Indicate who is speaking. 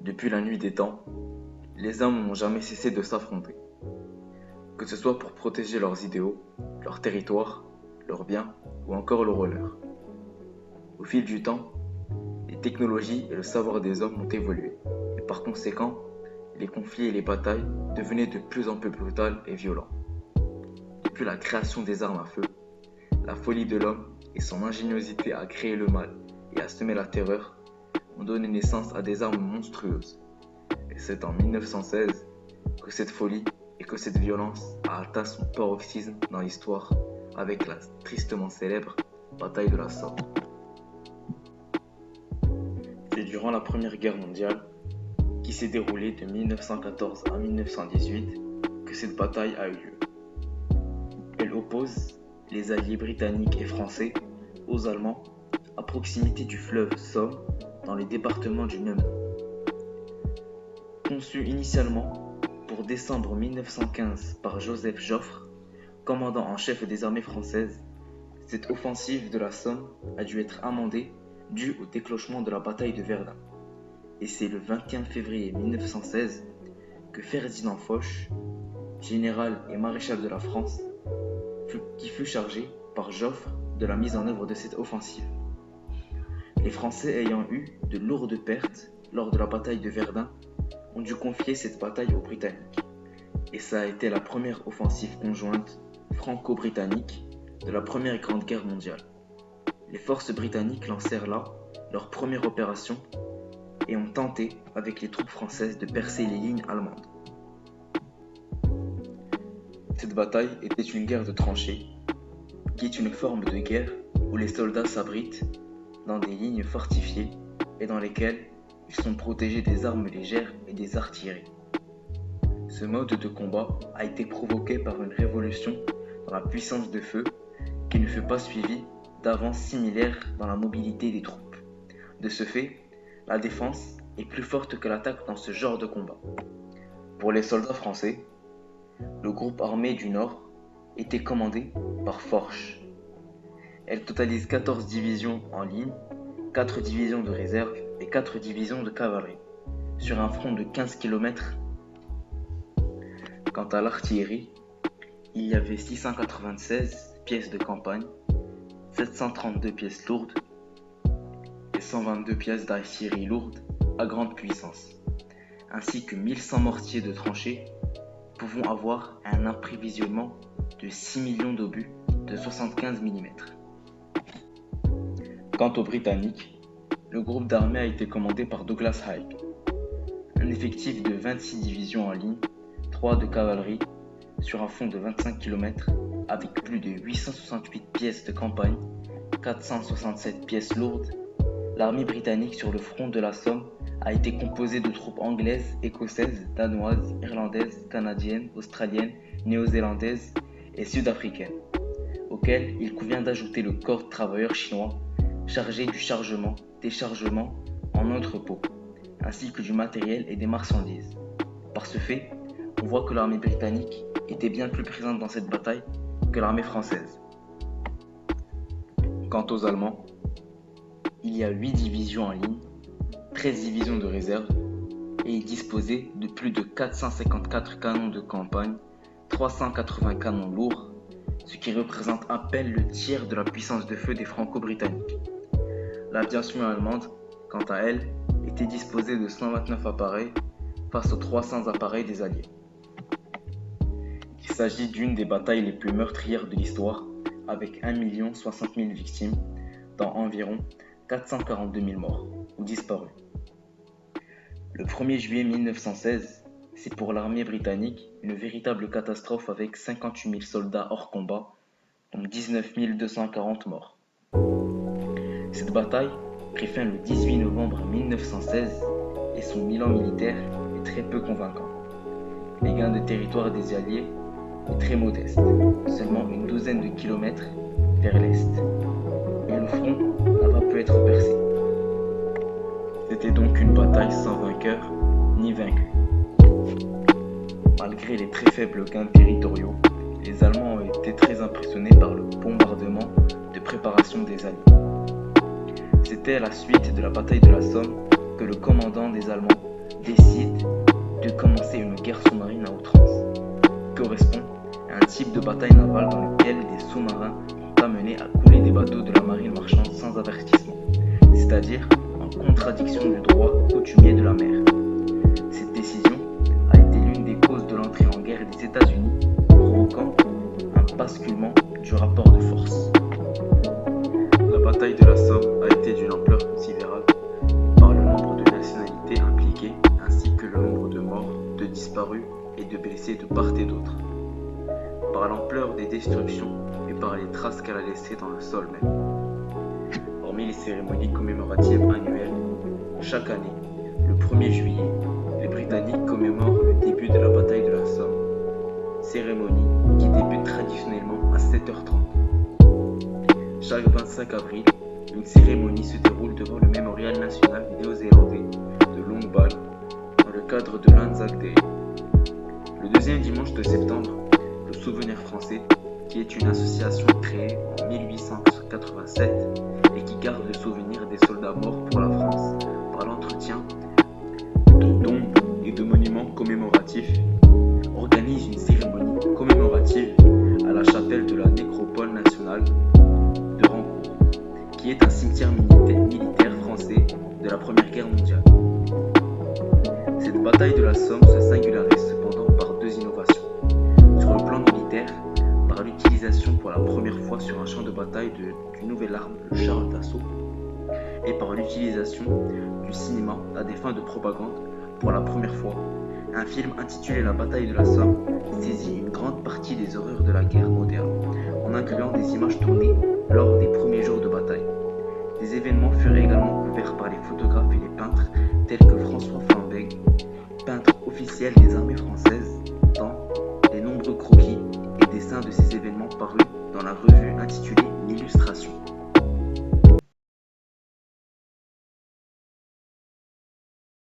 Speaker 1: Depuis la nuit des temps, les hommes n'ont jamais cessé de s'affronter, que ce soit pour protéger leurs idéaux, leur territoire, leurs biens ou encore leur honneur. Au fil du temps, les technologies et le savoir des hommes ont évolué, et par conséquent, les conflits et les batailles devenaient de plus en plus brutales et violents. Depuis la création des armes à feu, la folie de l'homme et son ingéniosité à créer le mal et à semer la terreur ont donné naissance à des armes monstrueuses. Et c'est en 1916 que cette folie et que cette violence a atteint son paroxysme dans l'histoire avec la tristement célèbre bataille de la Somme. C'est durant la Première Guerre mondiale, qui s'est déroulée de 1914 à 1918, que cette bataille a eu lieu. Elle oppose les alliés britanniques et français aux Allemands à proximité du fleuve Somme dans les départements du même nom. Conçue initialement pour décembre 1915 par Joseph Joffre, commandant en chef des armées françaises, cette offensive de la Somme a dû être amendée due au déclenchement de la bataille de Verdun. Et c'est le 21 février 1916 que Ferdinand Foch, général et maréchal de la France, qui fut chargé par Joffre de la mise en œuvre de cette offensive. Les Français ayant eu de lourdes pertes lors de la bataille de Verdun ont dû confier cette bataille aux Britanniques. Et ça a été la première offensive conjointe franco-britannique de la Première et Grande Guerre mondiale. Les forces britanniques lancèrent là leur première opération et ont tenté, avec les troupes françaises, de percer les lignes allemandes. Cette bataille était une guerre de tranchées, qui est une forme de guerre où les soldats s'abritent dans des lignes fortifiées et dans lesquelles ils sont protégés des armes légères et des artilleries. Ce mode de combat a été provoqué par une révolution dans la puissance de feu qui ne fut pas suivie d'avances similaires dans la mobilité des troupes. De ce fait, la défense est plus forte que l'attaque dans ce genre de combat. Pour les soldats français, le groupe armé du Nord était commandé par Foch. Elle totalise 14 divisions en ligne, 4 divisions de réserve et 4 divisions de cavalerie, sur un front de 15 km. Quant à l'artillerie, il y avait 696 pièces de campagne, 732 pièces lourdes et 122 pièces d'artillerie lourde à grande puissance, ainsi que 1100 mortiers de tranchées pouvant avoir un approvisionnement de 6 millions d'obus de 75 mm. Quant aux Britanniques, le groupe d'armée a été commandé par Douglas Haig. Un effectif de 26 divisions en ligne, 3 de cavalerie, sur un front de 25 km, avec plus de 868 pièces de campagne, 467 pièces lourdes. L'armée britannique sur le front de la Somme a été composée de troupes anglaises, écossaises, danoises, irlandaises, canadiennes, australiennes, néo-zélandaises et sud-africaines, auxquelles il convient d'ajouter le corps de travailleurs chinois chargé du chargement, déchargement en entrepôt, ainsi que du matériel et des marchandises. Par ce fait, on voit que l'armée britannique était bien plus présente dans cette bataille que l'armée française. Quant aux Allemands, il y a 8 divisions en ligne, 13 divisions de réserve et ils disposaient de plus de 454 canons de campagne, 380 canons lourds, ce qui représente à peine le tiers de la puissance de feu des Franco-Britanniques. L'aviation allemande, quant à elle, était disposée de 129 appareils face aux 300 appareils des Alliés. Il s'agit d'une des batailles les plus meurtrières de l'histoire, avec 1 060 000 victimes, dont environ 442 000 morts ou disparus. Le 1er juillet 1916, c'est pour l'armée britannique une véritable catastrophe avec 58 000 soldats hors combat, dont 19 240 morts. Cette bataille prit fin le 18 novembre 1916 et son bilan militaire est très peu convaincant. Les gains de territoire des Alliés est très modeste, seulement une douzaine de kilomètres vers l'est, et le front n'a pas pu être percé. C'était donc une bataille sans vainqueur ni vaincu. Malgré les très faibles gains territoriaux, les Allemands ont été très impressionnés par le bombardement de préparation des Alliés. C'était à la suite de la bataille de la Somme que le le commandant des Allemands décide de commencer une guerre sous-marine à outrance, qui correspond à un type de bataille navale dans lequel des sous-marins sont amenés à couler des bateaux de la marine marchande sans avertissement, c'est-à-dire en contradiction du droit coutumier de la mer. Cette décision a été l'une des causes de l'entrée en guerre des États-Unis, provoquant un basculement du rapport de force. La bataille de la Somme a été d'une ampleur considérable par le nombre de nationalités impliquées ainsi que le nombre de morts, de disparus et de blessés de part et d'autre, par l'ampleur des destructions et par les traces qu'elle a laissées dans le sol même. Hormis les cérémonies commémoratives annuelles, chaque année, le 1er juillet, les Britanniques commémorent le début de la bataille de la Somme, cérémonie qui débute traditionnellement à 7h30. Chaque 25 avril, une cérémonie se déroule devant le mémorial national néo-zélandais de Long Bay dans le cadre de l'Anzac Day. Le deuxième dimanche de septembre, le Souvenir français, qui est une association créée en 1887 et qui garde le souvenir des soldats morts pour la France par l'entretien de tombes et de monuments commémoratifs, organise une cérémonie commémorative à la chapelle de la Nécropole nationale de Rancourt, qui est un cimetière militaire français de la Première Guerre mondiale. Cette bataille de la Somme se singularise cependant par deux innovations. Sur le plan militaire, par l'utilisation pour la première fois sur un champ de bataille d'une nouvelle arme, le char d'assaut, et par l'utilisation du cinéma à des fins de propagande pour la première fois. Un film intitulé La bataille de la Somme saisit une grande partie des horreurs de la guerre moderne, en incluant des images tournées lors des premiers jours de bataille. Des événements furent également couverts par les photographes et les peintres tels que François Flambeig, peintre officiel des armées françaises, dans les nombreux croquis et dessins de ces événements parus dans la revue intitulée L'Illustration.